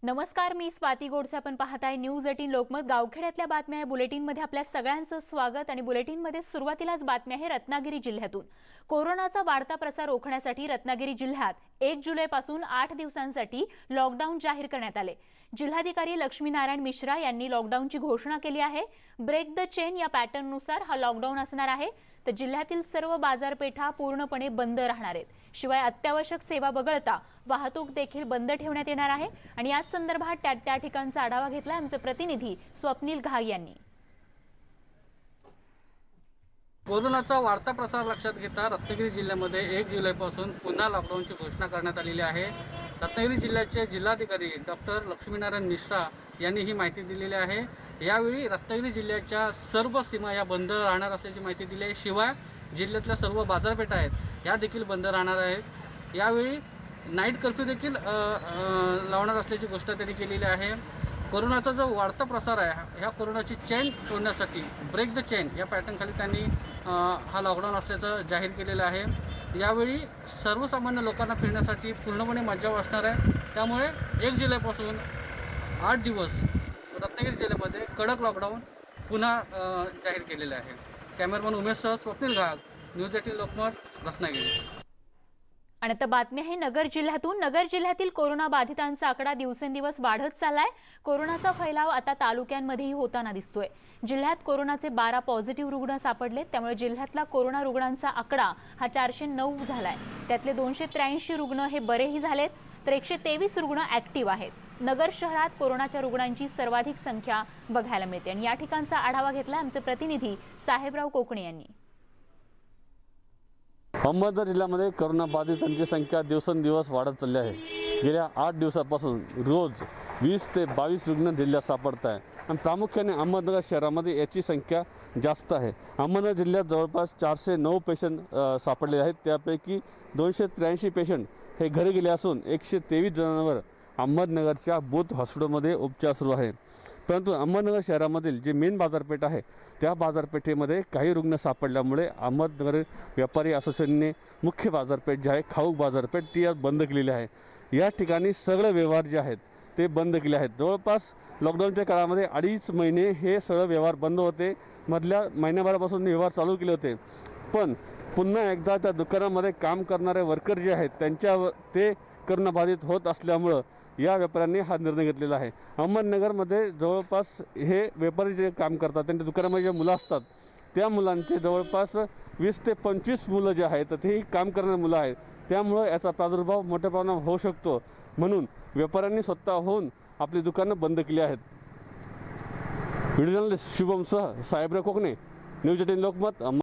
नमस्कार, मी स्वाती गोडसे. आपण पाहताय न्यूज 18 लोकमत. गावखेड्यातल्या बातम्या या बुलेटिनमध्ये आपल्या सगळ्यांचं स्वागत. आणि बुलेटिनमध्ये सुरुवातीलाच बातमी आहे रत्नागिरी जिल्ह्यातून. कोरोनाचा वाढता प्रसार रोखण्यासाठी रत्नागिरी जिल्ह्यात 1 जुलैपासून 8 दिवसांसाठी लॉकडाऊन जाहीर करण्यात आले. जिल्हाधिकारी लक्ष्मीनारायण मिश्रा यांनी लॉकडाऊनची घोषणा केली आहे. ब्रेक द चेन या पॅटर्ननुसार हा लॉकडाऊन असणार आहे. तर जिल्ह्यातील सर्व बाजारपेठा पूर्णपणे बंद राहणार आहेत. शिवाय अत्यावश्यक सेवा वगळता वाहतूक देखील बंद ठेवण्यात येणार आहे. आणि याच संदर्भात त्या ठिकाणचा आढावा घेतला आमचे प्रतिनिधी स्वप्नील घाग यांनी. कोरोनाचा वाढता प्रसार लक्षात घेता रत्नागिरी जिल्ह्यामध्ये 1 जुलैपासून पुन्हा लॉकडाऊनची घोषणा करण्यात आलेली आहे. रत्नागिरी जिल्ह्याचे जिल्हाधिकारी डॉक्टर लक्ष्मीनारायण मिश्रा यांनी ही माहिती दिलेली आहे. यावेळी रत्नागिरी जिल्ह्याच्या सर्व सीमा या बंद राहणार असल्याची माहिती दिली आहे. शिवाय जिल्ह्यातल्या सर्व बाजारपेठा आहेत या देखील बंद राहणार आहेत. यावेळी नाईट कर्फ्यू देखील लावणार असल्याची घोषणा त्यांनी केलेली आहे. कोरोनाचा जो वाढता प्रसार आहे ह्या कोरोनाची चेन तोडण्यासाठी ब्रेक द चेन या पॅटर्नखाली त्यांनी हा लॉकडाऊन असल्याचं जाहीर केलेलं आहे. यावेळी सर्वसामान्य लोकांना फिरण्यासाठी पूर्णपणे मज्जाव असणार आहे. त्यामुळे 1 जुलैपासून 8 दिवस रत्नागिरी जिल्ह्यामध्ये कडक लॉकडाऊन पुन्हा जाहीर केलेलं आहे. कॅमेरामन उमेशसह स्वप्नील घाग, न्यूज 18 लोकमत, रत्नागिरी. आणि आता बातमी आहे नगर जिल्ह्यातून. नगर जिल्ह्यातील कोरोना बाधितांचा आकडा दिवसेंदिवस वाढत चाललाय. कोरोनाचा फैलाव आता तालुक्यांमध्येही होताना दिसतोय. जिल्ह्यात कोरोनाचे 12 पॉझिटिव्ह रुग्ण सापडले. त्यामुळे जिल्ह्यातला कोरोना रुग्णांचा आकडा हा 409 झालाय. त्यातले 283 रुग्ण हे बरेही झालेत, तर 123 रुग्ण ऍक्टिव्ह आहेत. नगर शहरात कोरोनाच्या रुग्णांची सर्वाधिक संख्या बघायला मिळते. आणि या ठिकाणचा आढावा घेतला आमचे प्रतिनिधी साहेबराव कोकणे यांनी. अहमदनगर जिल्ह्यामध्ये कोरोना बाधितांची संख्या दिवसेंदिवस वाढत चालली आहे. गेल्या 8 दिवसापासून रोज 20 ते 22 रुग्ण जिल्ह्यात सापडत आहे. आणि प्रामुख्याने अहमदनगर शहरामध्ये याची संख्या जास्त आहे. अहमदनगर जिल्ह्यात जवळपास 409 पेशंट सापडले आहेत. त्यापैकी 283 पेशंट हे घरी गेले असून 123 जणांवर अहमदनगरच्या बूथ हॉस्पिटलमध्ये उपचार सुरू आहे. परंतु अहमदनगर शहरामधील जे मेन बाजारपेठ आहे त्या बाजारपेठेमध्ये काही रुग्ण सापडल्यामुळे अहमदनगर व्यापारी असोसिएशनने मुख्य बाजारपेठ जी आहे खाऊक बाजारपेठ ती आज बंद केलेली आहे. या ठिकाणी सगळे व्यवहार जे आहेत ते बंद केले आहेत. जवळपास लॉकडाऊनच्या काळामध्ये 2.5 महिने हे सगळे व्यवहार बंद होते. मधल्या महिन्याभरापासून व्यवहार चालू केले होते. पण पुन्हा एकदा त्या दुकानामध्ये काम करणारे वर्कर जे आहेत त्यांच्यावर ते कोरोनाबाधित होत असल्यामुळं या व्यापाऱ्यांनी हा निर्णय घेतलेला आहे. अहमदनगरमध्ये जवळपास हे व्यापारी जे काम करतात त्यांच्या दुकानामध्ये जे मुलं असतात त्या मुलांचे जवळपास 20 ते 25 मुलं जे आहेत तेही काम करणारी मुलं आहेत. त्यामुळं याचा प्रादुर्भाव मोठ्या प्रमाणात होऊ शकतो. म्हणून व्यापाऱ्यांनी स्वतःहून आपली दुकानं बंद केली आहेत. व्हिडिओ जर्नलिस्ट शुभमसह साहेबराव कोकणे, न्यूज 18 लोकमत.